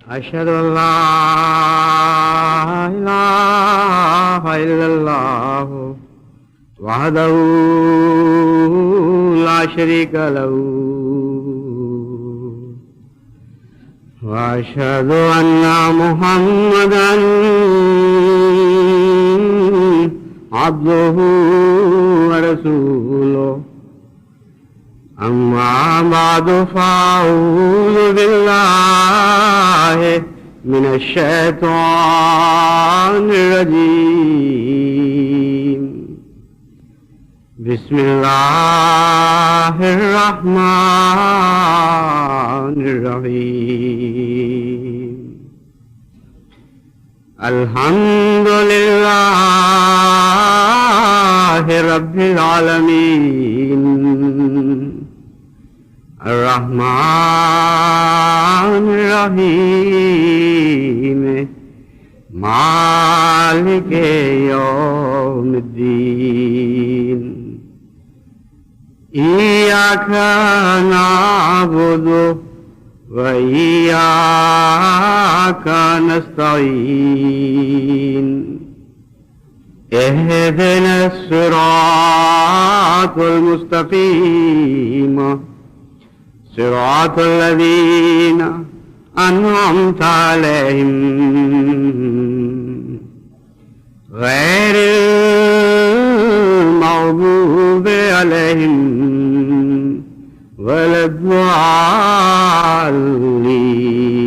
أشهد أن لا إله إلا الله وحده لا شريك له وأشهد أن محمدا عبده ورسوله أما بعد فأعوذ بالله من الشيطان الرجيم بسم الله الرحمن الرحيم الحمد لله رب العالمين الرحمن الرحيم مالك يوم الدين إياك نعبد وإياك نستعين اهدنا الصراط المستقيم صراط الذين أنعمت عليهم غير المغضوب عليهم ولا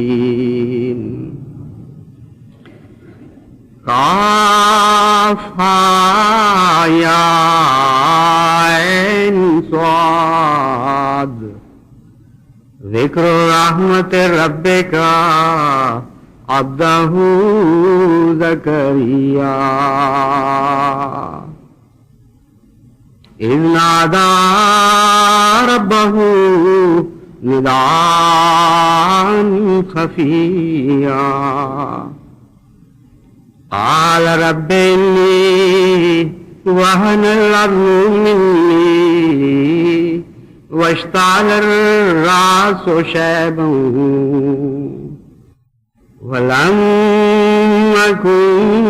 الضالين قاف يا عين صاد ذکر رحمت ربک عبدہ زکریا اذ نادى ربه نداء خفيا قال رب إني وهن العظم مني واشتعل الرأس شيبا ولم أكن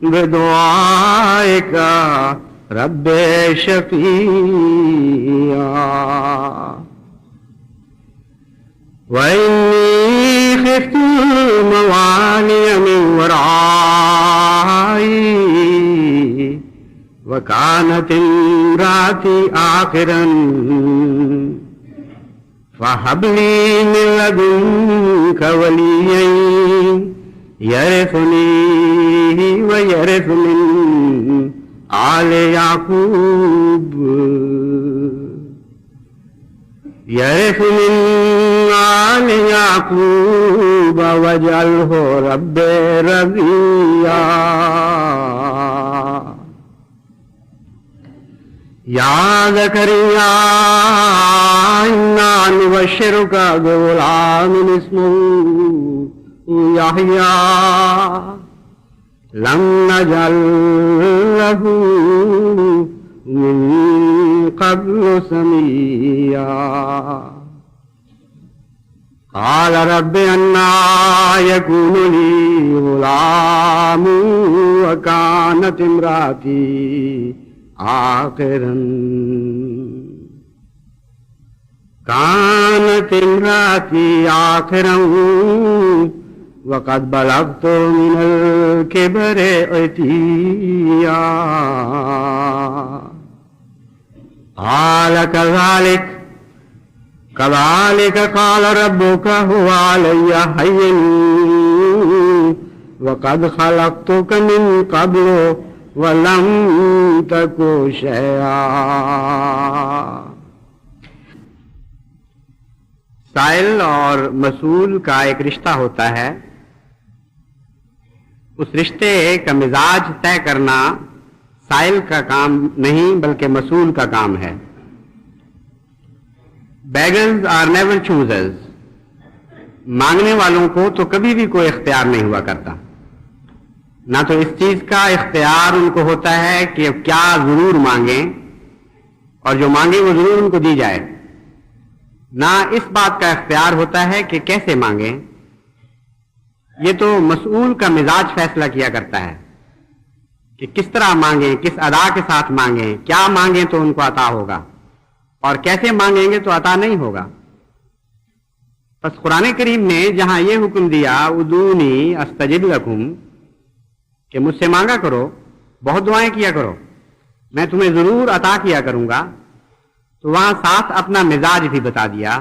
بدعائك رب شقيا وإني خفت الموالي من ورائي وكانت امرأتي آخرا فهب لي من لدنك وليا يرثني ويرث من آل يعقوب يرث من آل يعقوب واجعله رب رضيا يا زكريا إنا نبشرك بغلام اسمه يحيى لم نجعل له من قبل سميا قال رب أنى يكون لي غلام وكانت امرأتي آخرا كانت امرأتي آخرا وقد بلغت من الكبر عتيا قال كذلك قال ربك هو علي هين وقد خلقتك من قبل ولم تك شيئا. سائل اور مسئول کا ایک رشتہ ہوتا ہے. اس رشتے کا مزاج طے کرنا سائل کا کام نہیں بلکہ مسئول کا کام ہے. Beggars are never choosers. مانگنے والوں کو تو کبھی بھی کوئی اختیار نہیں ہوا کرتا. نہ تو اس چیز کا اختیار ان کو ہوتا ہے کہ اب کیا ضرور مانگیں اور جو مانگیں وہ ضرور ان کو دی جائے. نہ اس بات کا اختیار ہوتا ہے کہ کیسے مانگیں، یہ تو مسئول کا مزاج فیصلہ کیا کرتا ہے کہ کس طرح مانگیں، کس ادا کے ساتھ مانگیں، کیا مانگیں تو ان کو عطا ہوگا اور کیسے مانگیں گے تو عطا نہیں ہوگا۔ بس قرآن کریم نے جہاں یہ حکم دیا ادعونی استجب لکم کہ مجھ سے مانگا کرو، بہت دعائیں کیا کرو، میں تمہیں ضرور عطا کیا کروں گا، تو وہاں ساتھ اپنا مزاج بھی بتا دیا،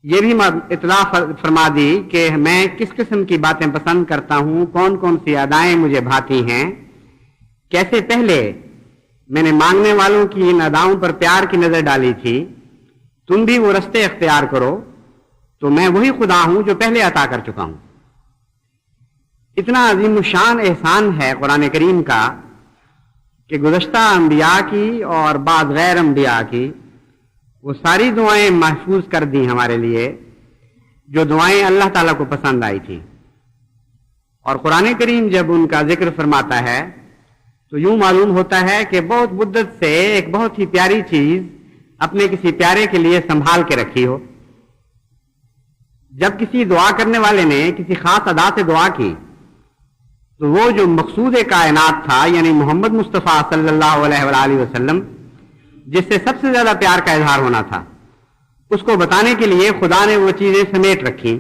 یہ بھی اطلاع فرما دی کہ میں کس قسم کی باتیں پسند کرتا ہوں، کون کون سی ادائیں مجھے بھاتی ہیں، کیسے پہلے میں نے مانگنے والوں کی ان اداؤں پر پیار کی نظر ڈالی تھی، تم بھی وہ رستے اختیار کرو، تو میں وہی خدا ہوں جو پہلے عطا کر چکا ہوں۔ اتنا عظیم الشان احسان ہے قرآن کریم کا کہ گزشتہ انبیاء کی اور بعض غیر انبیاء کی وہ ساری دعائیں محفوظ کر دی ہمارے لیے جو دعائیں اللہ تعالیٰ کو پسند آئی تھی، اور قرآن کریم جب ان کا ذکر فرماتا ہے تو یوں معلوم ہوتا ہے کہ بہت مدت سے ایک بہت ہی پیاری چیز اپنے کسی پیارے کے لیے سنبھال کے رکھی ہو۔ جب کسی دعا کرنے والے نے کسی خاص ادا سے دعا کی تو وہ جو مقصود کائنات تھا، یعنی محمد مصطفیٰ صلی اللہ علیہ وآلہ وسلم، جس سے سب سے زیادہ پیار کا اظہار ہونا تھا، اس کو بتانے کے لیے خدا نے وہ چیزیں سمیٹ رکھی۔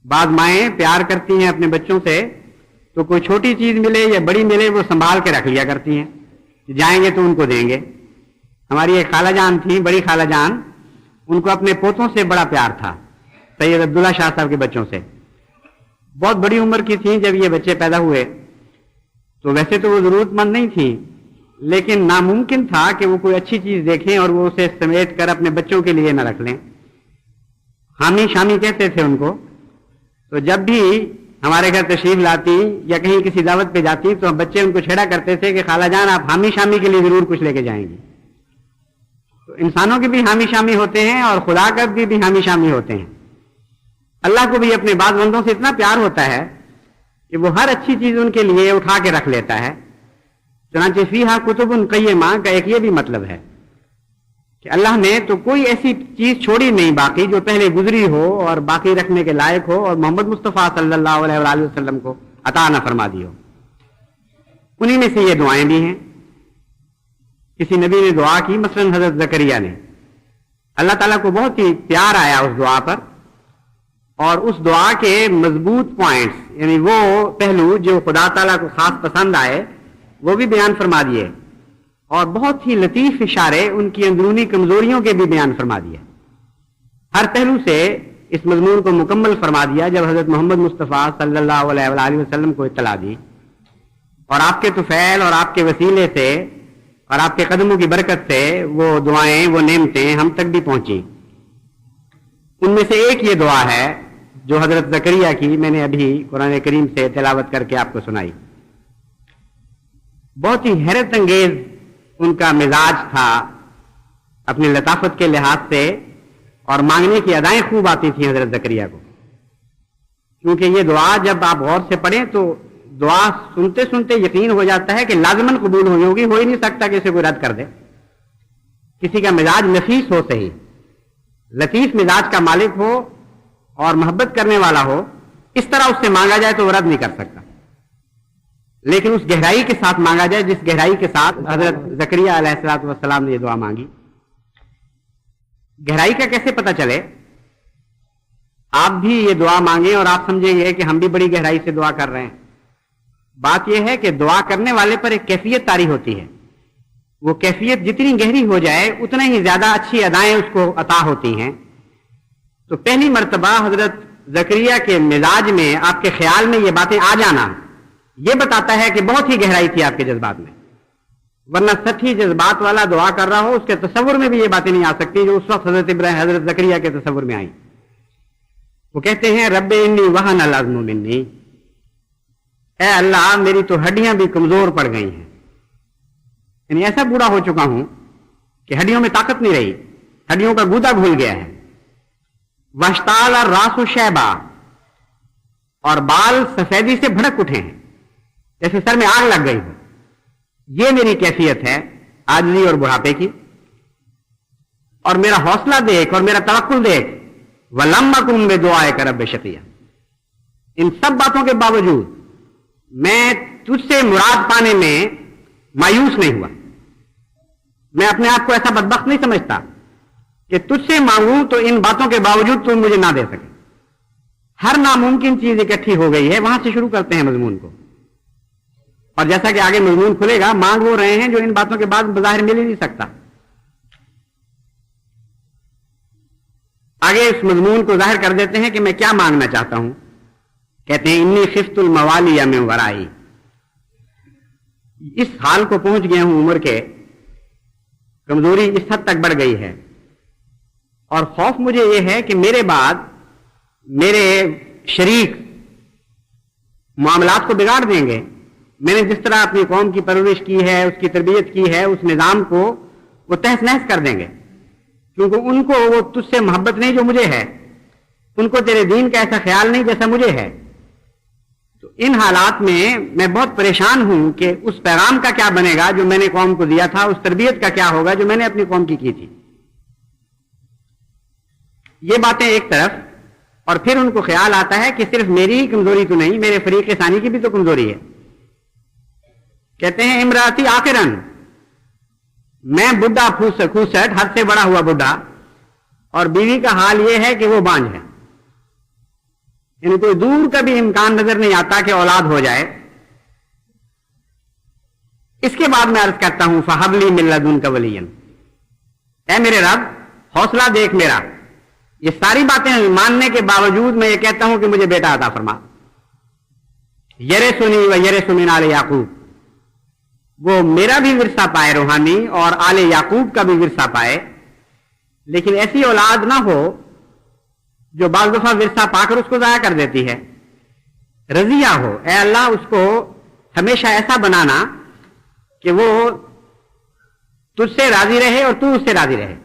بعض مائیں پیار کرتی ہیں اپنے بچوں سے تو کوئی چھوٹی چیز ملے یا بڑی ملے وہ سنبھال کے رکھ لیا کرتی ہیں، جائیں گے تو ان کو دیں گے۔ ہماری ایک خالہ جان تھی، بڑی خالہ جان، ان کو اپنے پوتوں سے بڑا پیار تھا، سید عبداللہ شاہ صاحب کے بچوں سے۔ بہت بڑی عمر کی تھیں جب یہ بچے پیدا ہوئے، تو ویسے تو وہ ضرورت مند نہیں تھی، لیکن ناممکن تھا کہ وہ کوئی اچھی چیز دیکھیں اور وہ اسے سمیٹ کر اپنے بچوں کے لیے نہ رکھ لیں۔ حامی شامی کہتے تھے ان کو۔ تو جب بھی ہمارے گھر تشریف لاتی یا کہیں کسی دعوت پہ جاتی تو بچے ان کو چھیڑا کرتے تھے کہ خالہ جان آپ حامی شامی کے لیے ضرور کچھ لے کے جائیں گی۔ تو انسانوں کے بھی حامی شامی ہوتے ہیں اور خدا کا بھی حامی شامی ہوتے ہیں۔ اللہ کو بھی اپنے بعض بندوں سے اتنا پیار ہوتا ہے کہ وہ ہر اچھی چیز ان کے لیے اٹھا کے رکھ لیتا ہے۔ چنانچہ فیہا کتب قیمہ کا ایک یہ بھی مطلب ہے کہ اللہ نے تو کوئی ایسی چیز چھوڑی نہیں باقی جو پہلے گزری ہو اور باقی رکھنے کے لائق ہو اور محمد مصطفیٰ صلی اللہ علیہ وآلہ وسلم کو عطا نہ فرما دی ہو۔ انہی میں سے یہ دعائیں بھی ہیں۔ کسی نبی نے دعا کی، مثلا حضرت زکریا نے، اللہ تعالیٰ کو بہت ہی پیار آیا اس دعا پر، اور اس دعا کے مضبوط پوائنٹس، یعنی وہ پہلو جو خدا تعالیٰ کو خاص پسند آئے، وہ بھی بیان فرما دیے، اور بہت ہی لطیف اشارے ان کی اندرونی کمزوریوں کے بھی بیان فرما دیے۔ ہر پہلو سے اس مضمون کو مکمل فرما دیا جب حضرت محمد مصطفیٰ صلی اللہ علیہ وآلہ وسلم کو اطلاع دی، اور آپ کے طفیل اور آپ کے وسیلے سے اور آپ کے قدموں کی برکت سے وہ دعائیں، وہ نعمتیں ہم تک بھی پہنچی۔ ان میں سے ایک یہ دعا ہے جو حضرت زکریا کی میں نے ابھی قرآن کریم سے تلاوت کر کے آپ کو سنائی۔ بہت ہی حیرت انگیز ان کا مزاج تھا اپنی لطافت کے لحاظ سے، اور مانگنے کی ادائیں خوب آتی تھیں حضرت زکریا کو، کیونکہ یہ دعا جب آپ غور سے پڑھیں تو دعا سنتے سنتے یقین ہو جاتا ہے کہ لازماً قبول ہوگی، ہو ہی نہیں سکتا کہ اسے کوئی رد کر دے۔ کسی کا مزاج نفیس ہو، صحیح لطیف مزاج کا مالک ہو اور محبت کرنے والا ہو، اس طرح اس سے مانگا جائے تو وہ رد نہیں کر سکتا، لیکن اس گہرائی کے ساتھ مانگا جائے جس گہرائی کے ساتھ حضرت زکریا علیہ الصلوۃ والسلام نے یہ دعا مانگی۔ گہرائی کا کیسے پتہ چلے؟ آپ بھی یہ دعا مانگیں اور آپ سمجھیں گے کہ ہم بھی بڑی گہرائی سے دعا کر رہے ہیں۔ بات یہ ہے کہ دعا کرنے والے پر ایک کیفیت طاری ہوتی ہے، وہ کیفیت جتنی گہری ہو جائے اتنا ہی زیادہ اچھی ادائیں اس کو عطا ہوتی ہیں۔ تو پہلی مرتبہ حضرت زکریا کے مزاج میں، آپ کے خیال میں یہ باتیں آ جانا، یہ بتاتا ہے کہ بہت ہی گہرائی تھی آپ کے جذبات میں، ورنہ سچی جذبات والا دعا کر رہا ہو اس کے تصور میں بھی یہ باتیں نہیں آ سکتی جو اس وقت حضرت زکریا کے تصور میں آئیں۔ وہ کہتے ہیں رب انی وہن العظم منی، اے اللہ میری تو ہڈیاں بھی کمزور پڑ گئی ہیں، یعنی ایسا بوڑھا ہو چکا ہوں کہ ہڈیوں میں طاقت نہیں رہی، ہڈیوں کا گودا گھل گیا ہے۔ واشتعل الراس شیبا، اور بال سفیدی سے بھڑک اٹھے ہیں جیسے سر میں آگ لگ گئی ہو۔ یہ میری کیفیت ہے عاجزی اور بڑھاپے کی۔ اور میرا حوصلہ دیکھ اور میرا توکل دیکھ، وَلَمْ أَكُن بِدُعَائِكَ رَبِّ شَقِيًّا، ان سب باتوں کے باوجود میں تجھ سے مراد پانے میں مایوس نہیں ہوا. میں اپنے آپ کو ایسا بدبخت نہیں سمجھتا کہ تجھ سے مانگوں تو ان باتوں کے باوجود تم مجھے نہ دے سکے. ہر ناممکن چیز اکٹھی ہو گئی ہے. وہاں سے شروع کرتے ہیں مضمون کو، اور جیسا کہ آگے مضمون کھلے گا، مانگ وہ رہے ہیں جو ان باتوں کے بعد بظاہر مل ہی نہیں سکتا. آگے اس مضمون کو ظاہر کر دیتے ہیں کہ میں کیا مانگنا چاہتا ہوں. کہتے ہیں انی خفت الموالی من ورائی، اس حال کو پہنچ گیا ہوں عمر کے، کمزوری اس حد تک بڑھ گئی ہے، اور خوف مجھے یہ ہے کہ میرے بعد میرے شریک معاملات کو بگاڑ دیں گے. میں نے جس طرح اپنی قوم کی پرورش کی ہے، اس کی تربیت کی ہے، اس نظام کو وہ تہس نہس کر دیں گے، کیونکہ ان کو وہ تجھ سے محبت نہیں جو مجھے ہے، ان کو تیرے دین کا ایسا خیال نہیں جیسا مجھے ہے. تو ان حالات میں بہت پریشان ہوں کہ اس پیغام کا کیا بنے گا جو میں نے قوم کو دیا تھا، اس تربیت کا کیا ہوگا جو میں نے اپنی قوم کی تھی. یہ باتیں ایک طرف، اور پھر ان کو خیال آتا ہے کہ صرف میری ہی کمزوری تو نہیں، میرے فریق ثانی کی بھی تو کمزوری ہے. کہتے ہیں امراتی آخرن، میں بڈھا کھوسٹ، حد سے بڑا ہوا بڈھا، اور بیوی کا حال یہ ہے کہ وہ بانجھ ہے. یعنی کوئی دور کا بھی امکان نظر نہیں آتا کہ اولاد ہو جائے. اس کے بعد میں عرض کرتا ہوں فَهَبْ لِي مِن لَّدُنْكَ وَلِيًّا، اے میرے رب حوصلہ دیکھ میرا. یہ ساری باتیں ماننے کے باوجود میں یہ کہتا ہوں کہ مجھے بیٹا عطا فرما. یرثنی و یرث من آل یعقوب، وہ میرا بھی ورثہ پائے روحانی اور آل یعقوب کا بھی ورثہ پائے، لیکن ایسی اولاد نہ ہو جو بعض دفعہ ورثہ پا کر اس کو ضائع کر دیتی ہے. رضیہ ہو، اے اللہ اس کو ہمیشہ ایسا بنانا کہ وہ تجھ سے راضی رہے اور تو اس سے راضی رہے.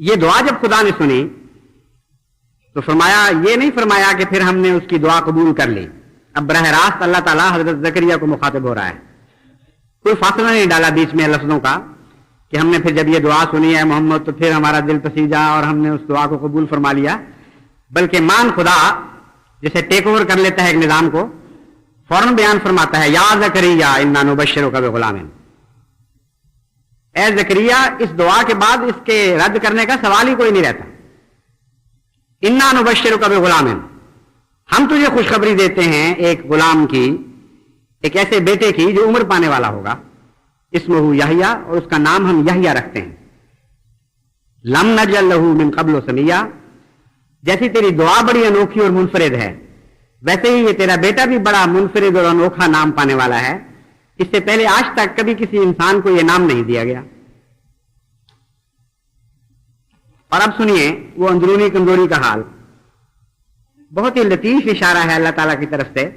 یہ دعا جب خدا نے سنی تو فرمایا، یہ نہیں فرمایا کہ پھر ہم نے اس کی دعا قبول کر لی. اب براہ راست اللہ تعالیٰ حضرت زکریا کو مخاطب ہو رہا ہے، کوئی فاصلہ نہیں ڈالا بیچ میں لفظوں کا کہ ہم نے پھر جب یہ دعا سنی ہے محمد تو پھر ہمارا دل پسیجا اور ہم نے اس دعا کو قبول فرما لیا. بلکہ مان خدا جیسے ٹیک اوور کر لیتا ہے ایک نظام کو، فوراً بیان فرماتا ہے، یا زکریا انا نبشرک بغلام، اے زکریا اس دعا کے بعد اس کے رد کرنے کا سوال ہی کوئی نہیں رہتا. انا نبشرک بغلام، ہم تجھے خوشخبری دیتے ہیں ایک غلام کی، ایک ایسے بیٹے کی جو عمر پانے والا ہوگا. اسمہ یحییٰ، اور اس کا نام ہم یحییٰ رکھتے ہیں. لم نجعل لہ من قبل سمیا، جیسی تیری دعا بڑی انوکھی اور منفرد ہے ویسے ہی یہ تیرا بیٹا بھی بڑا منفرد اور انوکھا نام پانے والا ہے. اس سے پہلے آج تک کبھی کسی انسان کو یہ نام نہیں دیا گیا. اور اب سنیے وہ اندرونی کمزوری کا حال. بہت ہی لطیف اشارہ ہے اللہ تعالیٰ کی طرف سے.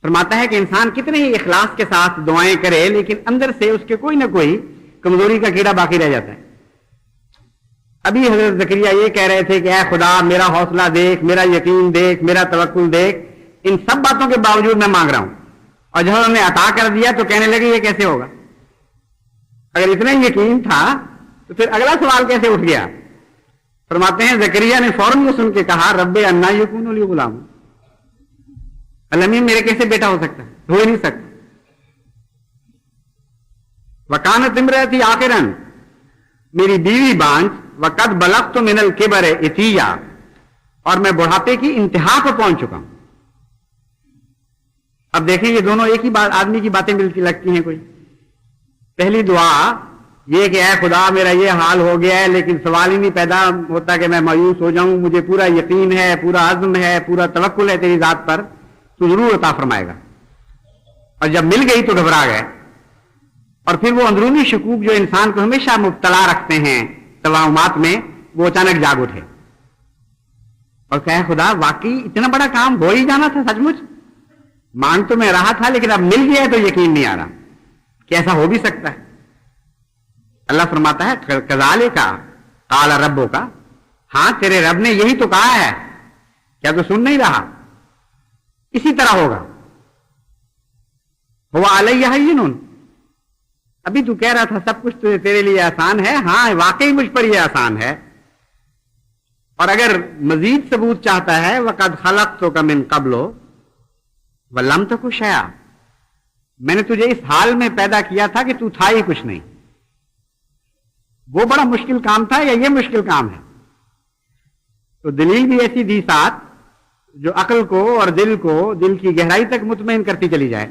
فرماتا ہے کہ انسان کتنے ہی اخلاص کے ساتھ دعائیں کرے لیکن اندر سے اس کے کوئی نہ کوئی کمزوری کا کیڑا باقی رہ جاتا ہے. ابھی حضرت زکریا یہ کہہ رہے تھے کہ اے خدا میرا حوصلہ دیکھ، میرا یقین دیکھ، میرا توکل دیکھ. ان سب باتوں کے باوجود میں مانگ رہا ہوں. اور جب انہوں نے عطا کر دیا تو کہنے لگے یہ کیسے ہوگا؟ اگر اتنا ہی یقین تھا تو پھر اگلا سوال کیسے اٹھ گیا؟ فرماتے ہیں زکریا نے فوراً یہ سن کے کہا رب انا یکون لی غلام، اللہ میرے کیسے بیٹا ہو سکتا ہے؟ ہو ہی نہیں سکتا. وکانت امرأتی عاقرن، میری بیوی بانجھ، وقد بلغت من الکبر عتیا، اور میں بڑھاپے کی انتہا کو پہنچ چکا ہوں. اب دیکھیں یہ دونوں ایک ہی بات آدمی کی باتیں ملتی لگتی ہیں. کوئی پہلی دعا یہ کہ اے خدا میرا یہ حال ہو گیا ہے، لیکن سوال ہی نہیں پیدا ہوتا کہ میں مایوس ہو جاؤں، مجھے پورا یقین ہے، پورا عزم ہے، پورا توکل ہے تیری ذات پر، تو ضرور عطا فرمائے گا. اور جب مل گئی تو گھبرا گئے. اور پھر وہ اندرونی شکوک جو انسان کو ہمیشہ مبتلا رکھتے ہیں توہمات میں، وہ اچانک جاگ اٹھے اور کہے خدا واقعی اتنا بڑا کام ہو ہی جانا تھا؟ سچ مچ مانگ تو میں رہا تھا لیکن اب مل گیا ہے تو یقین نہیں آ رہا کہ ایسا ہو بھی سکتا ہے. اللہ فرماتا ہے کذالک قال ربک، ہاں تیرے رب نے یہی تو کہا ہے، کیا تو سن نہیں رہا؟ اسی طرح ہوگا. ہوا علیہ ہین، ابھی تو کہہ رہا تھا سب کچھ تیرے لیے آسان ہے. ہاں واقعی مجھ پر یہ آسان ہے, اور اگر مزید ثبوت چاہتا ہے وَقَدْ خَلَقْتُكَ مِن قَبْلُ وَلَمْ تَكُ شَيْئًا, میں نے تجھے اس حال میں پیدا کیا تھا کہ تو تھا ہی کچھ نہیں. وہ بڑا مشکل کام تھا یا یہ مشکل کام ہے؟ تو دلیل بھی ایسی دی ساتھ جو عقل کو اور دل کو دل کی گہرائی تک مطمئن کرتی چلی جائے.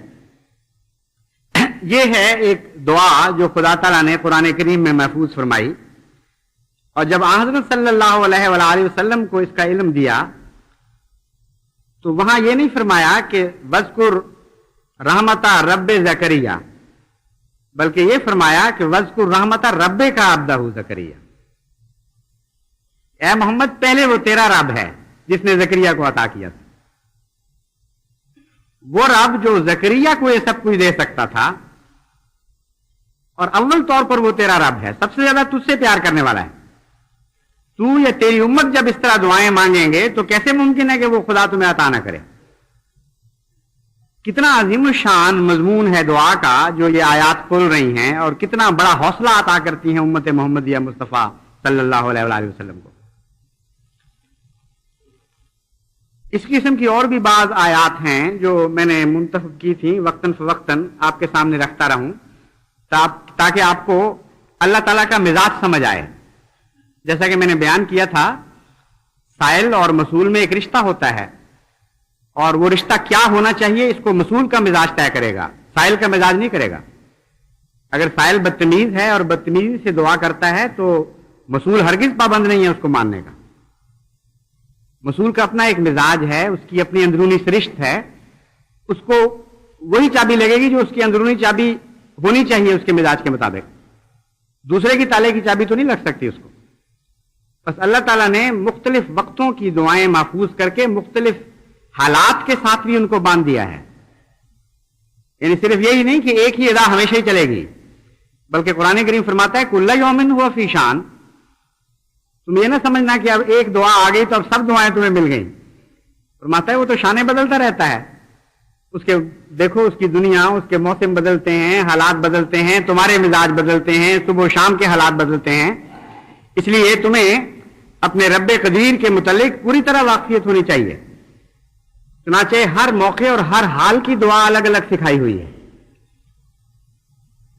یہ ہے ایک دعا جو خدا تعالیٰ نے قرآن کریم میں محفوظ فرمائی, اور جب حضرت صلی اللہ علیہ وآلہ وسلم کو اس کا علم دیا تو وہاں یہ نہیں فرمایا کہ وذکر رحمت رب زکریا, بلکہ یہ فرمایا کہ وذکر رحمت رب کا عبدہ زکریا. اے محمد پہلے وہ تیرا رب ہے جس نے زکریا کو عطا کیا تھا, وہ رب جو زکریا کو یہ سب کچھ دے سکتا تھا, اور اول طور پر وہ تیرا رب ہے, سب سے زیادہ تجھ سے پیار کرنے والا ہے. تو یا تیری امت جب اس طرح دعائیں مانگیں گے تو کیسے ممکن ہے کہ وہ خدا تمہیں عطا نہ کرے؟ کتنا عظیم الشان مضمون ہے دعا کا جو یہ آیات کھول رہی ہیں, اور کتنا بڑا حوصلہ عطا کرتی ہیں امت محمدیہ مصطفیٰ صلی اللہ علیہ وآلہ وسلم کو. اس قسم کی اور بھی بعض آیات ہیں جو میں نے منتخب کی تھی, وقتاً فوقتاً آپ کے سامنے رکھتا رہوں تاکہ آپ کو اللہ تعالیٰ کا مزاج سمجھ آئے. جیسا کہ میں نے بیان کیا تھا, سائل اور مسئول میں ایک رشتہ ہوتا ہے, اور وہ رشتہ کیا ہونا چاہیے اس کو مسئول کا مزاج طے کرے گا, سائل کا مزاج نہیں کرے گا. اگر سائل بدتمیز ہے اور بدتمیزی سے دعا کرتا ہے تو مسئول ہرگز پابند نہیں ہے اس کو ماننے کا. مسئول کا اپنا ایک مزاج ہے, اس کی اپنی اندرونی سرشت ہے, اس کو وہی چابی لگے گی جو اس کی اندرونی چابی ہونی چاہیے اس کے مزاج کے مطابق. دوسرے کی تالے کی چابی تو نہیں لگ سکتی اس کو. بس اللہ تعالیٰ نے مختلف وقتوں کی دعائیں محفوظ کر کے مختلف حالات کے ساتھ بھی ان کو باندھ دیا ہے. یعنی صرف یہی نہیں کہ ایک ہی ادا ہمیشہ ہی چلے گی, بلکہ قرآن کریم فرماتا ہے کل یوم ہوا فی شان. تم یہ نہ سمجھنا کہ اب ایک دعا آ گئی تو اب سب دعائیں تمہیں مل گئیں. فرماتا ہے وہ تو شانیں بدلتا رہتا ہے, اس کے دیکھو اس کی دنیا, اس کے موسم بدلتے ہیں, حالات بدلتے ہیں, تمہارے مزاج بدلتے ہیں, صبح و شام کے حالات بدلتے ہیں. اس لیے تمہیں اپنے رب قدیر کے متعلق پوری طرح واقفیت ہونی چاہیے. چنانچہ ہر موقع اور ہر حال کی دعا الگ الگ سکھائی ہوئی ہے.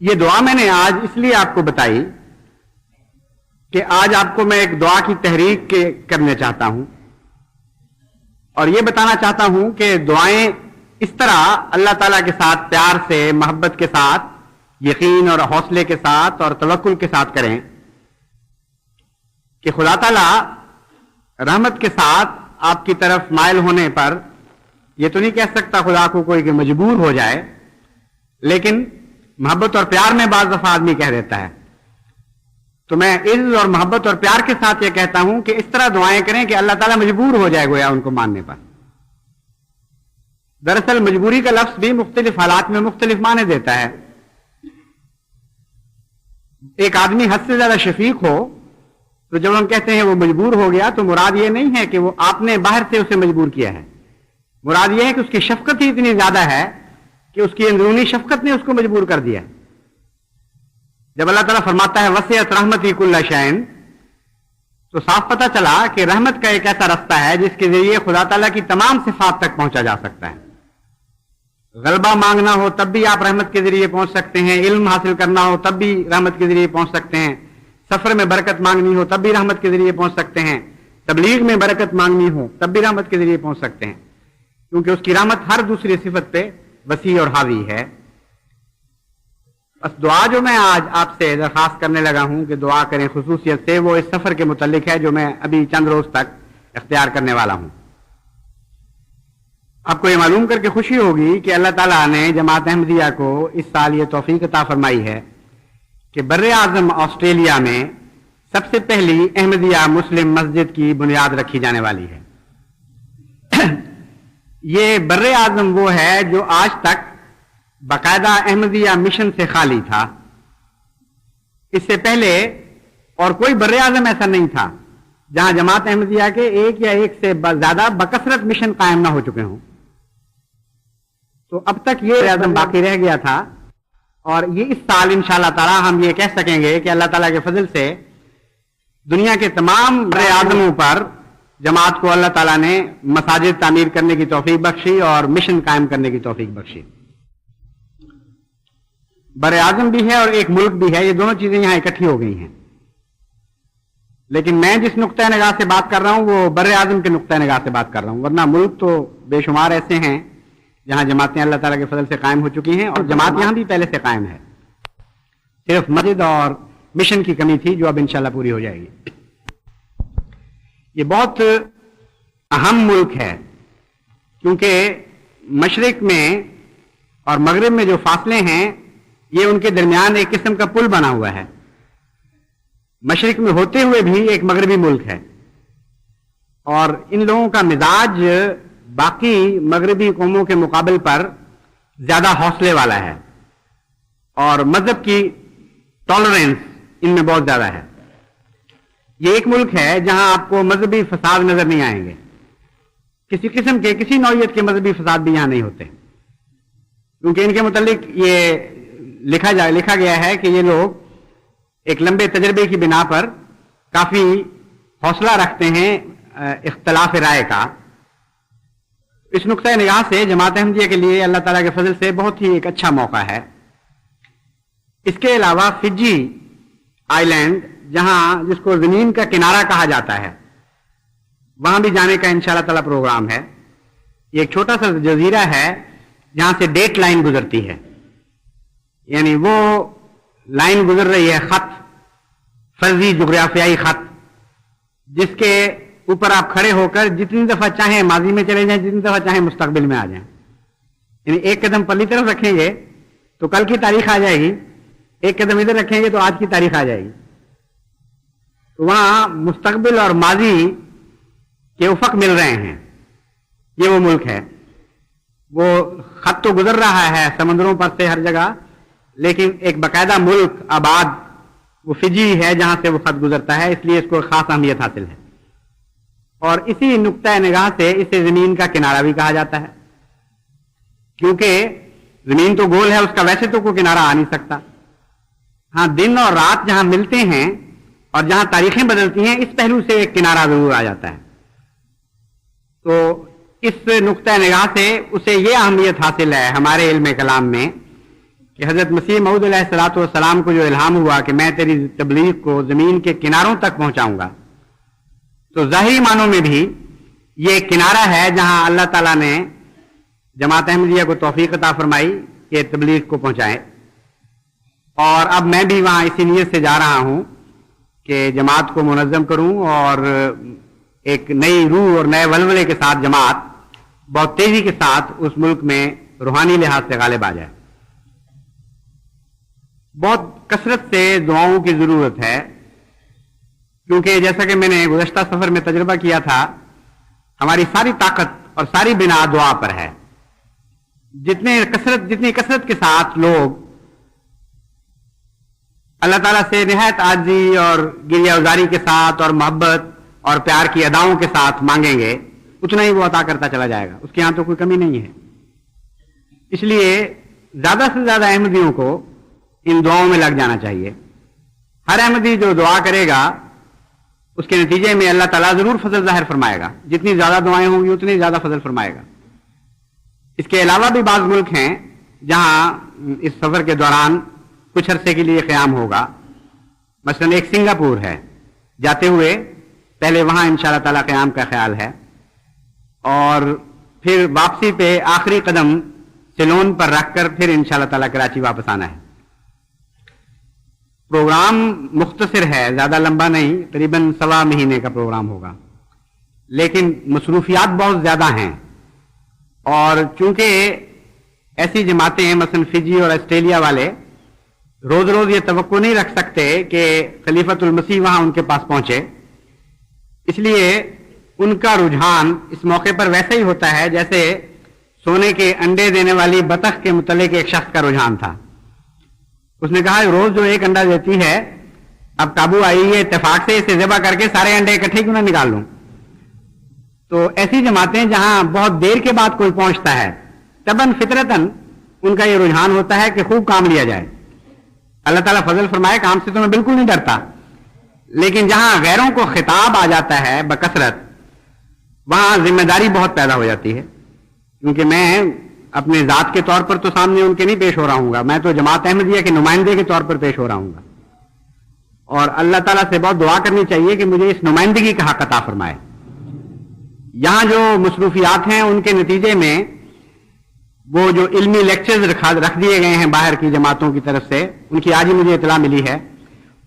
یہ دعا میں نے آج اس لیے آپ کو بتائی کہ آج آپ کو میں ایک دعا کی تحریک کرنے چاہتا ہوں, اور یہ بتانا چاہتا ہوں کہ دعائیں اس طرح اللہ تعالیٰ کے ساتھ پیار سے, محبت کے ساتھ, یقین اور حوصلے کے ساتھ اور توکل کے ساتھ کریں کہ خدا تعالیٰ رحمت کے ساتھ آپ کی طرف مائل ہونے پر یہ تو نہیں کہہ سکتا خدا کو کوئی کہ مجبور ہو جائے, لیکن محبت اور پیار میں بعض دفعہ آدمی کہہ دیتا ہے. تو میں عزت اور محبت اور پیار کے ساتھ یہ کہتا ہوں کہ اس طرح دعائیں کریں کہ اللہ تعالیٰ مجبور ہو جائے گویا ان کو ماننے پر. دراصل مجبوری کا لفظ بھی مختلف حالات میں مختلف معنی دیتا ہے. ایک آدمی حد سے زیادہ شفیق ہو تو جب ہم کہتے ہیں وہ مجبور ہو گیا تو مراد یہ نہیں ہے کہ وہ آپ نے باہر سے اسے مجبور کیا ہے. مراد یہ ہے کہ اس کی شفقت ہی اتنی زیادہ ہے کہ اس کی اندرونی شفقت نے اس کو مجبور کر دیا. جب اللہ تعالیٰ فرماتا ہے وسعت رحمتی کل شیء, تو صاف پتہ چلا کہ رحمت کا ایک ایسا رستہ ہے جس کے ذریعے خدا تعالیٰ کی تمام صفات تک پہنچا جا سکتا ہے. غلبہ مانگنا ہو تب بھی آپ رحمت کے ذریعے پہنچ سکتے ہیں, علم حاصل کرنا ہو تب بھی رحمت کے ذریعے پہنچ سکتے ہیں, سفر میں برکت مانگنی ہو تب بھی رحمت کے ذریعے پہنچ سکتے ہیں, تبلیغ میں برکت مانگنی ہو تب بھی رحمت کے ذریعے پہنچ سکتے ہیں, کیونکہ اس کی رحمت ہر دوسری صفت پہ وسیع اور حاوی ہے. بس دعا جو میں آج آپ سے درخواست کرنے لگا ہوں کہ دعا کریں خصوصیت سے, وہ اس سفر کے متعلق ہے جو میں ابھی چند روز تک اختیار کرنے والا ہوں. آپ کو یہ معلوم کر کے خوشی ہوگی کہ اللہ تعالیٰ نے جماعت احمدیہ کو اس سال یہ توفیق عطا فرمائی ہے کہ بر اعظم آسٹریلیا میں سب سے پہلی احمدیہ مسلم مسجد کی بنیاد رکھی جانے والی ہے. یہ بر اعظم وہ ہے جو آج تک باقاعدہ احمدیہ مشن سے خالی تھا. اس سے پہلے اور کوئی بر اعظم ایسا نہیں تھا جہاں جماعت احمدیہ کے ایک یا ایک سے زیادہ بکثرت مشن قائم نہ ہو چکے ہوں. تو اب تک یہ بر اعظم باقی رہ گیا تھا, اور یہ اس سال انشاءاللہ تعالی ہم یہ کہہ سکیں گے کہ اللہ تعالیٰ کے فضل سے دنیا کے تمام بر اعظموں پر جماعت کو اللہ تعالیٰ نے مساجد تعمیر کرنے کی توفیق بخشی اور مشن قائم کرنے کی توفیق بخشی. بر اعظم بھی ہے اور ایک ملک بھی ہے، یہ دونوں چیزیں یہاں اکٹھی ہو گئی ہیں. لیکن میں جس نقطۂ نگاہ سے بات کر رہا ہوں وہ بر اعظم کے نقطۂ نگاہ سے بات کر رہا ہوں، ورنہ ملک تو بے شمار ایسے ہیں جہاں جماعتیں اللہ تعالیٰ کے فضل سے قائم ہو چکی ہیں، اور جماعت یہاں بھی پہلے سے قائم ہے، صرف مسجد اور مشن کی کمی تھی جو اب انشاءاللہ پوری ہو جائے گی. یہ بہت اہم ملک ہے کیونکہ مشرق میں اور مغرب میں جو فاصلے ہیں یہ ان کے درمیان ایک قسم کا پل بنا ہوا ہے. مشرق میں ہوتے ہوئے بھی ایک مغربی ملک ہے، اور ان لوگوں کا مزاج باقی مغربی قوموں کے مقابل پر زیادہ حوصلے والا ہے، اور مذہب کی ٹالرنس ان میں بہت زیادہ ہے. یہ ایک ملک ہے جہاں آپ کو مذہبی فساد نظر نہیں آئیں گے، کسی قسم کے کسی نوعیت کے مذہبی فساد بھی یہاں نہیں ہوتے، کیونکہ ان کے متعلق یہ لکھا گیا ہے کہ یہ لوگ ایک لمبے تجربے کی بنا پر کافی حوصلہ رکھتے ہیں اختلاف رائے کا. اس نقطۂ نگاہ سے جماعت احمدیہ کے لیے اللہ تعالیٰ کے فضل سے بہت ہی ایک اچھا موقع ہے. اس کے علاوہ فجی آئی لینڈ جس کو زمین کا کنارہ کہا جاتا ہے، وہاں بھی جانے کا انشاءاللہ تعالیٰ پروگرام ہے. یہ ایک چھوٹا سا جزیرہ ہے جہاں سے ڈیٹ لائن گزرتی ہے، یعنی وہ لائن گزر رہی ہے، خط، فرضی جغرافیائی خط، جس کے اوپر آپ کھڑے ہو کر جتنی دفعہ چاہیں ماضی میں چلے جائیں، جتنی دفعہ چاہیں مستقبل میں آ جائیں. یعنی ایک قدم پرلی طرف رکھیں گے تو کل کی تاریخ آ جائے گی، ایک قدم ادھر رکھیں گے تو آج کی تاریخ آ جائے گی. تو وہاں مستقبل اور ماضی کے افق مل رہے ہیں. یہ وہ ملک ہے. وہ خط تو گزر رہا ہے سمندروں پر سے ہر جگہ، لیکن ایک باقاعدہ ملک آباد وہ فجی ہے جہاں سے وہ خط گزرتا ہے، اس لیے اس کو خاص اہمیت حاصل ہے. اور اسی نقطۂ نگاہ سے اسے زمین کا کنارہ بھی کہا جاتا ہے، کیونکہ زمین تو گول ہے، اس کا ویسے تو کوئی کنارہ آ نہیں سکتا. ہاں، دن اور رات جہاں ملتے ہیں اور جہاں تاریخیں بدلتی ہیں، اس پہلو سے ایک کنارہ ضرور آ جاتا ہے. تو اس نقطۂ نگاہ سے اسے یہ اہمیت حاصل ہے ہمارے علم کلام میں کہ حضرت مسیح موعود علیہ الصلوۃ والسلام کو جو الہام ہوا کہ میں تیری تبلیغ کو زمین کے کناروں تک پہنچاؤں گا، تو ظاہری معنوں میں بھی یہ ایک کنارہ ہے جہاں اللہ تعالیٰ نے جماعت احمدیہ کو توفیق عطا فرمائی کہ تبلیغ کو پہنچائے. اور اب میں بھی وہاں اسی نیت سے جا رہا ہوں کہ جماعت کو منظم کروں اور ایک نئی روح اور نئے ولولے کے ساتھ جماعت بہت تیزی کے ساتھ اس ملک میں روحانی لحاظ سے غالب آ جائے. بہت کثرت سے دعاؤں کی ضرورت ہے، کیونکہ جیسا کہ میں نے گزشتہ سفر میں تجربہ کیا تھا، ہماری ساری طاقت اور ساری بنا دعا پر ہے. جتنی کثرت کے ساتھ لوگ اللہ تعالیٰ سے نہایت عاجزی اور گریہ ازاری کے ساتھ اور محبت اور پیار کی اداؤں کے ساتھ مانگیں گے، اتنا ہی وہ عطا کرتا چلا جائے گا. اس کے ہاں تو کوئی کمی نہیں ہے. اس لیے زیادہ سے زیادہ احمدیوں کو ان دعاؤں میں لگ جانا چاہیے. ہر احمدی جو دعا کرے گا اس کے نتیجے میں اللہ تعالیٰ ضرور فضل ظاہر فرمائے گا. جتنی زیادہ دعائیں ہوں گی اتنی زیادہ فضل فرمائے گا. اس کے علاوہ بھی بعض ملک ہیں جہاں اس سفر کے دوران کچھ عرصے کے لیے قیام ہوگا. مثلا ایک سنگاپور ہے، جاتے ہوئے پہلے وہاں انشاءاللہ تعالیٰ قیام کا خیال ہے، اور پھر واپسی پہ آخری قدم سیلون پر رکھ کر پھر انشاءاللہ تعالیٰ کراچی واپس آنا ہے. پروگرام مختصر ہے، زیادہ لمبا نہیں، تقریباً 1.25 مہینے کا پروگرام ہوگا، لیکن مصروفیات بہت زیادہ ہیں. اور چونکہ ایسی جماعتیں مثلا فجی اور آسٹریلیا والے روز روز یہ توقع نہیں رکھ سکتے کہ خلیفۃ المسیح وہاں ان کے پاس پہنچے، اس لیے ان کا رجحان اس موقع پر ویسا ہی ہوتا ہے جیسے سونے کے انڈے دینے والی بطخ کے متعلق ایک شخص کا رجحان تھا. اس نے کہا روز جو ایک انڈا دیتی ہے، اب قابو آئی ہے، اتفاق سے اسے ذبح کر کے سارے انڈے اکٹھے کیوں نہ نکال لوں. تو ایسی جماعتیں جہاں بہت دیر کے بعد کوئی پہنچتا ہے، طبعاً فطرتاً ان کا یہ رجحان ہوتا ہے کہ خوب کام لیا جائے. اللہ تعالیٰ فضل فرمائے کام سے تو میں بالکل نہیں ڈرتا، لیکن جہاں غیروں کو خطاب آ جاتا ہے بکثرت، وہاں ذمہ داری بہت پیدا ہو جاتی ہے، کیونکہ میں اپنے ذات کے طور پر تو سامنے ان کے نہیں پیش ہو رہا ہوں گا، میں تو جماعت احمدیہ کے نمائندے کے طور پر پیش ہو رہا ہوں گا، اور اللہ تعالیٰ سے بہت دعا کرنی چاہیے کہ مجھے اس نمائندگی کا حق عطا فرمائے۔ یہاں جو مصروفیات ہیں ان کے نتیجے میں وہ جو علمی لیکچرز رکھ دیے گئے ہیں باہر کی جماعتوں کی طرف سے، ان کی آج ہی مجھے اطلاع ملی ہے،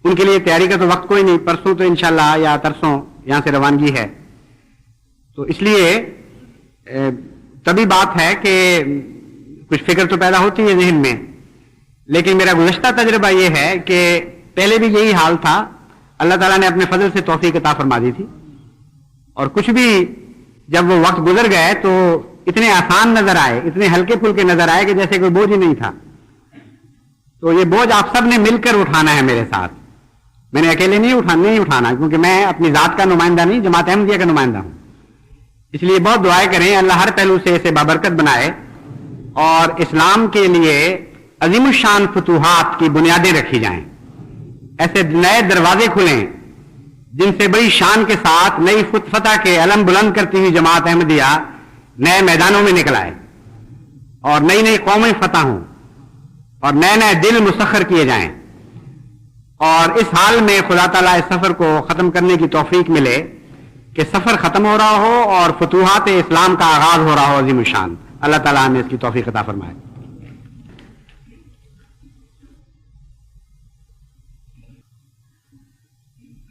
ان کے لیے تیاری کا تو وقت کوئی نہیں، پرسوں تو انشاءاللہ یا ترسوں یہاں سے روانگی ہے، تو اس لیے تبھی بات ہے کہ کچھ فکر تو پیدا ہوتی ہے ذہن میں، لیکن میرا گزشتہ تجربہ یہ ہے کہ پہلے بھی یہی حال تھا، اللہ تعالیٰ نے اپنے فضل سے توفیق عطا فرما دی تھی، اور کچھ بھی جب وہ وقت گزر گئے تو اتنے آسان نظر آئے، اتنے ہلکے پھلکے نظر آئے کہ جیسے کوئی بوجھ ہی نہیں تھا۔ تو یہ بوجھ آپ سب نے مل کر اٹھانا ہے میرے ساتھ، میں نے اکیلے نہیں اٹھانا، کیونکہ میں اپنی ذات کا نمائندہ نہیں، جماعت احمدیہ کا نمائندہ ہوں، اس لیے بہت دعائیں کریں اللہ ہر پہلو سے اسے بابرکت بنائے اور اسلام کے لیے عظیم الشان فتوحات کی بنیادیں رکھی جائیں، ایسے نئے دروازے کھلیں جن سے بڑی شان کے ساتھ نئی فتح کے علم بلند کرتی ہوئی جماعت احمدیہ نئے میدانوں میں نکل آئے، اور نئی نئی قومیں فتح ہوں، اور نئے نئے دل مسخر کیے جائیں، اور اس حال میں خدا تعالیٰ اس سفر کو ختم کرنے کی توفیق ملے کہ سفر ختم ہو رہا ہو اور فتوحات اسلام کا آغاز ہو رہا ہو عظیم الشان۔ اللہ تعالیٰ ہمیں اس کی توفیق عطا فرمائے۔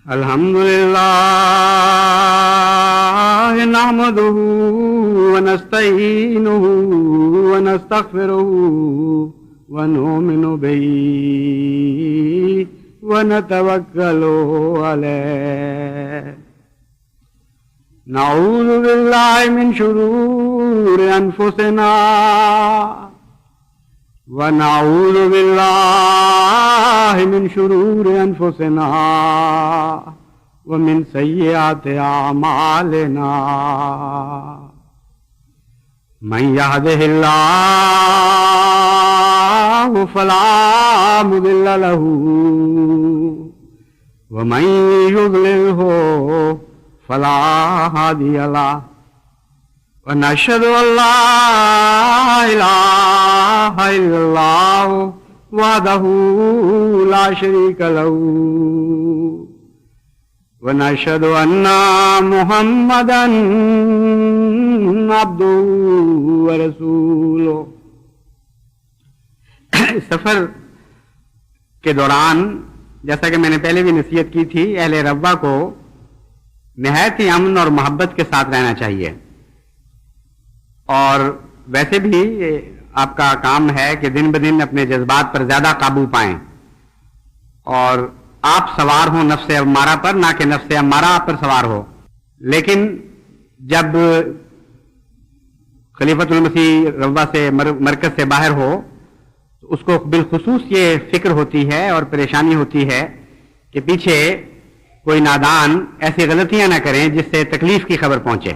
الحمدللہ نحمدہ ونستعینہ ونستغفرہ ونؤمن بہ ونتوکل علیہ، نعوذ باللہ من شرور انفسنا ونعوذ باللہ من شرور انفسنا ومن سیئات اعمالنا، من یہدہ اللہ فلا مضل لہ ومن یضللہ فلا ہادی لہ، ونشہد ان لا الہ الا اللہ وحدہ لا شریک لہ، ونشہد ان محمدا عبدہ ورسولہ۔ سفر کے دوران جیسا کہ میں نے پہلے بھی نصیحت کی تھی، اہل ربوہ کو نہایت ہی امن اور محبت کے ساتھ رہنا چاہیے، اور ویسے بھی آپ کا کام ہے کہ دن بدن اپنے جذبات پر زیادہ قابو پائیں، اور آپ سوار ہوں نفس امارہ پر، نہ کہ نفس امارہ آپ پر سوار ہو۔ لیکن جب خلیفۃ المسیح ربوہ سے مرکز سے باہر ہو تو اس کو بالخصوص یہ فکر ہوتی ہے اور پریشانی ہوتی ہے کہ پیچھے کوئی نادان ایسی غلطیاں نہ کریں جس سے تکلیف کی خبر پہنچے۔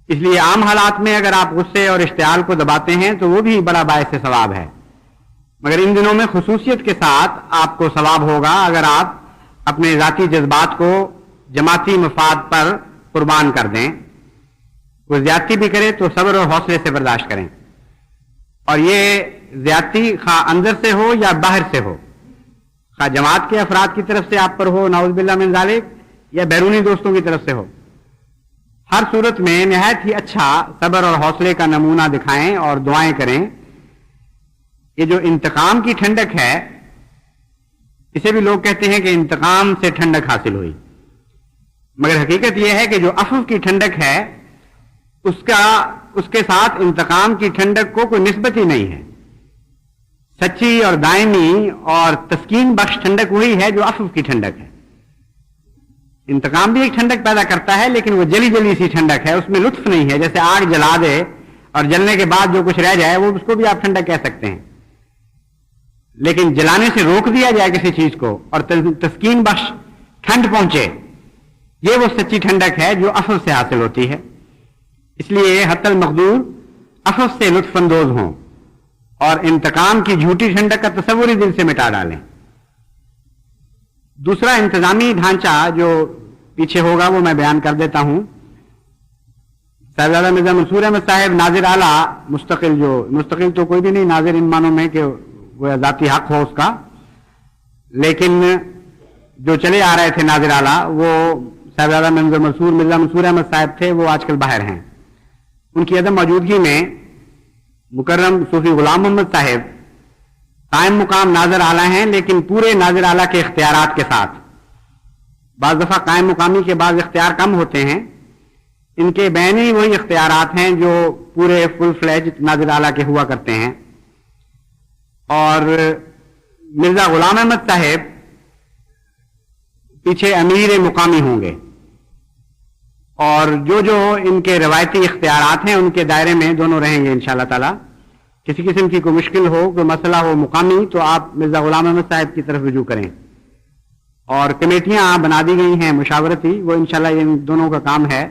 اس لیے عام حالات میں اگر آپ غصے اور اشتعال کو دباتے ہیں تو وہ بھی بڑا باعث ثواب ہے، مگر ان دنوں میں خصوصیت کے ساتھ آپ کو ثواب ہوگا اگر آپ اپنے ذاتی جذبات کو جماعتی مفاد پر قربان کر دیں، کوئی زیادتی بھی کرے تو صبر اور حوصلے سے برداشت کریں، اور یہ زیادتی خواہ اندر سے ہو یا باہر سے ہو، خواہ جماعت کے افراد کی طرف سے آپ پر ہو نعوذ باللہ من ذالک، یا بیرونی دوستوں کی طرف سے ہو، ہر صورت میں نہایت ہی اچھا صبر اور حوصلے کا نمونہ دکھائیں اور دعائیں کریں۔ یہ جو انتقام کی ٹھنڈک ہے، اسے بھی لوگ کہتے ہیں کہ انتقام سے ٹھنڈک حاصل ہوئی، مگر حقیقت یہ ہے کہ جو عفو کی ٹھنڈک ہے اس کے ساتھ انتقام کی ٹھنڈک کو کوئی نسبت ہی نہیں ہے۔ سچی اور دائمی اور تسکین بخش ٹھنڈک وہی ہے جو عفو کی ٹھنڈک ہے۔ انتقام بھی ایک ٹھنڈک پیدا کرتا ہے، لیکن وہ جلی جلی سی ٹھنڈک ہے، اس میں لطف نہیں ہے، جیسے آگ جلا دے اور جلنے کے بعد جو کچھ رہ جائے وہ اس کو بھی آپ ٹھنڈک کہہ سکتے ہیں، لیکن جلانے سے روک دیا جائے کسی چیز کو اور تسکین بخش ٹھنڈ پہنچے، یہ وہ سچی ٹھنڈک ہے جو عفو سے حاصل ہوتی ہے۔ اس لیے حتی المقدور عفو سے لطف اندوز ہوں، اور انتقام کی جھوٹی ٹھنڈک کا تصور ہی دل سے مٹا ڈالیں. دوسرا انتظامی ڈھانچہ جو پیچھے ہوگا وہ میں بیان کر دیتا ہوں. صاحبزادہ مرزا منصور احمد صاحب ناظر اعلیٰ مستقل تو کوئی بھی نہیں ناظر ان معنوں میں کہ وہ ذاتی حق ہو اس کا، لیکن جو چلے آ رہے تھے ناظر اعلیٰ وہ صاحبزادہ مرزا منصور احمد صاحب تھے. وہ آج کل باہر ہیں. ان کی عدم موجودگی میں مکرم صوفی غلام محمد صاحب قائم مقام ناظر اعلیٰ ہیں، لیکن پورے ناظر اعلیٰ کے اختیارات کے ساتھ. بعض دفعہ قائم مقامی کے بعض اختیار کم ہوتے ہیں، ان کے بین ہی وہی اختیارات ہیں جو پورے فل فلیج ناظر اعلیٰ کے ہوا کرتے ہیں. اور مرزا غلام احمد صاحب پیچھے امیر مقامی ہوں گے، اور جو ان کے روایتی اختیارات ہیں ان کے دائرے میں دونوں رہیں گے انشاءاللہ تعالی. کسی قسم کی کوئی مشکل ہو، کوئی مسئلہ ہو مقامی، تو آپ مرزا غلام احمد صاحب کی طرف رجوع کریں. اور کمیٹیاں بنا دی گئی ہیں مشاورتی، وہ انشاءاللہ ان دونوں کا کام ہے،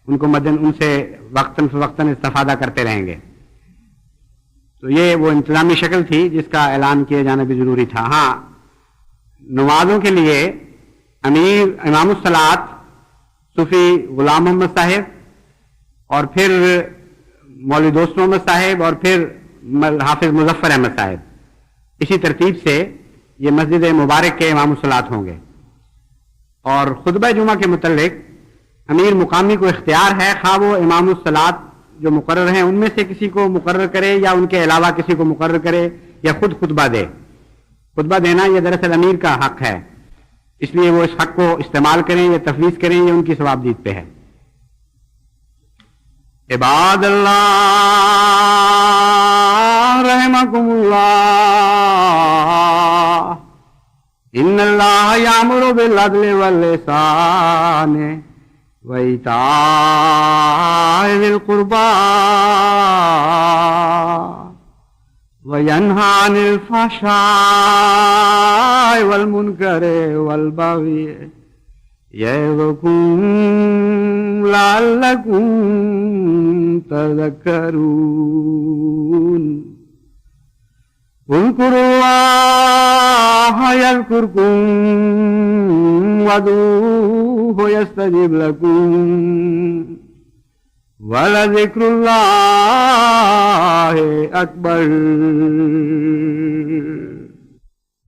ان سے وقتاً فوقتاً استفادہ کرتے رہیں گے. تو یہ وہ انتظامی شکل تھی جس کا اعلان کیا جانا بھی ضروری تھا. ہاں، نمازوں کے لیے امام الصلاۃ صوفی غلام محمد صاحب، اور پھر مولوی دوست محمد صاحب، اور پھر حافظ مظفر احمد صاحب. اسی ترتیب سے یہ مسجد مبارک کے امام الصلاۃ ہوں گے. اور خطبہ جمعہ کے متعلق امیر مقامی کو اختیار ہے، خواہ وہ امام الصلاۃ جو مقرر ہیں ان میں سے کسی کو مقرر کرے یا ان کے علاوہ کسی کو مقرر کرے یا خود خطبہ دے. خطبہ دینا یہ دراصل امیر کا حق ہے، اس لیے وہ اس حق کو استعمال کریں یا تفویض کریں، یہ ان کی ثوابدید پہ ہے. عباد اللہ رحمکم اللہ، ان اللہ یامر بالعدل والاحسان وَإِيتَاءِ ذِي الْقُرْبَىٰ وَيَنْهَىٰ عَنِ الْفَحْشَاءِ وَالْمُنكَرِ وَالْبَغْيِ يَعِظُكُمْ لَعَلَّكُمْ تَذَكَّرُونَ. اذْكُرُوا اللَّهَ يَذْكُرْكُمْ وَادْعُوهُ يَسْتَجِبْ لَكُمْ وَلَذِكْرُ اللَّهِ أَكْبَرُ.